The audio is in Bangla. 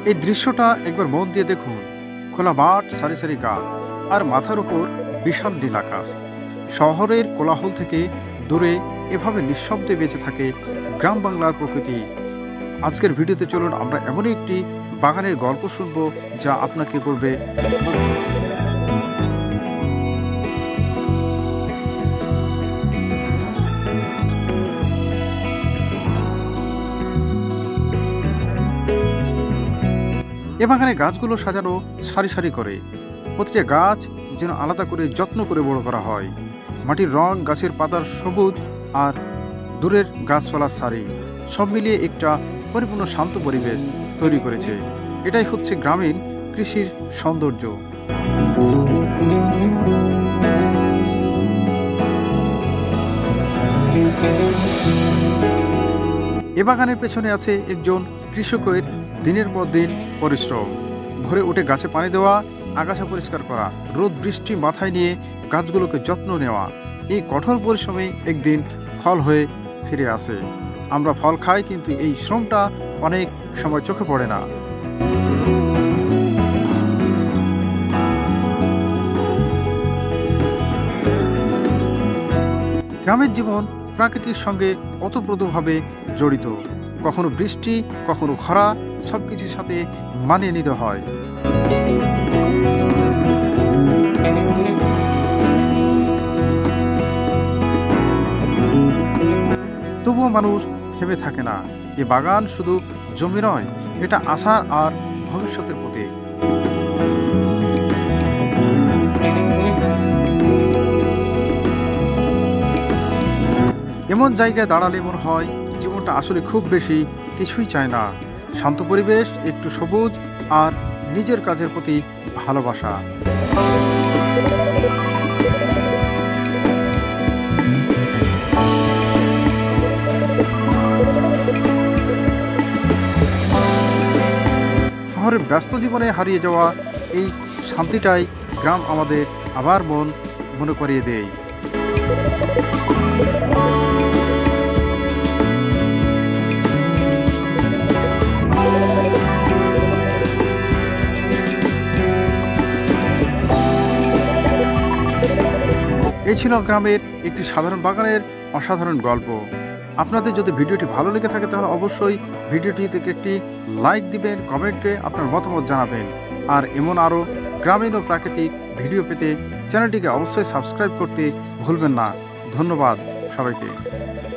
এই দৃশ্যটা একবার মন দিয়ে দেখুন। খোলা মাঠ, সারি সারি গাছ, আর মাথার উপর বিশাল নীল আকাশ। শহরের কোলাহল থেকে দূরে এভাবে নিঃশব্দে বেঁচে থাকে গ্রাম বাংলার প্রকৃতি। আজকের ভিডিওতে চলুন আমরা এমনই একটি বাগানের গল্প শুনবো যা আপনাকে করবে মুগ্ধ। এ বাগানে গাছগুলো সাজানো সারি সারি করে। প্রতিটা গাছ যেন আলাদা করে যত্ন করে বড় করা হয়। মাটির রং, গাছের পাতার সবুজ, আর দূরের গাছপালার সারি, সব মিলিয়ে একটা পরিপূর্ণ শান্ত পরিবেশ তৈরি করেছে। এটাই হচ্ছে গ্রামীণ কৃষির সৌন্দর্য। এ বাগানের পেছনে আছে একজন কৃষকের দিনের পর দিন পরিশ্রম। ভোরে উঠে গাছে পানি দেওয়া, আগাছা পরিষ্কার করা, রোদ বৃষ্টি মাথায় নিয়ে গাছগুলোকে যত্ন নেওয়া। এই কঠোর পরিশ্রমে একদিন ফল হয়ে ফিরে আসে। আমরা ফল খাই, কিন্তু এই শ্রমটা অনেক সময় চোখে পড়ে না। গ্রামের জীবন প্রকৃতির সঙ্গে ওতপ্রোতভাবে জড়িত। কখনো বৃষ্টি, কখনো খরা, সবকিছুর সাথে মানিয়ে নিতে হয়। তবুও মানুষ থেমে থাকে না। এ বাগান শুধু জমি নয়, এটা আশার আর ভবিষ্যতের প্রতীক। এমন জায়গায় দাঁড়ালে মনে হয় জীবনটা আসলে খুব বেশি কিছুই চায় না। শান্ত পরিবেশ, একটু সবুজ, আর নিজের কাজের প্রতি ভালোবাসা। শহরের ব্যস্ত জীবনে হারিয়ে যাওয়া এই শান্তিটাই গ্রাম আমাদের আবার মনে করিয়ে দেয়। এই ছিল গ্রামের একটি সাধারণ বাগানের অসাধারণ গল্প। আপনাদের যদি ভিডিওটি ভালো লেগে থাকে তাহলে অবশ্যই ভিডিওটি থেকে একটি লাইক দিবেন, কমেন্টে আপনার মতামত জানাবেন। আর এমন আরও গ্রামীণ ও প্রাকৃতিক ভিডিও পেতে চ্যানেলটিকে অবশ্যই সাবস্ক্রাইব করতে ভুলবেন না। ধন্যবাদ সবাইকে।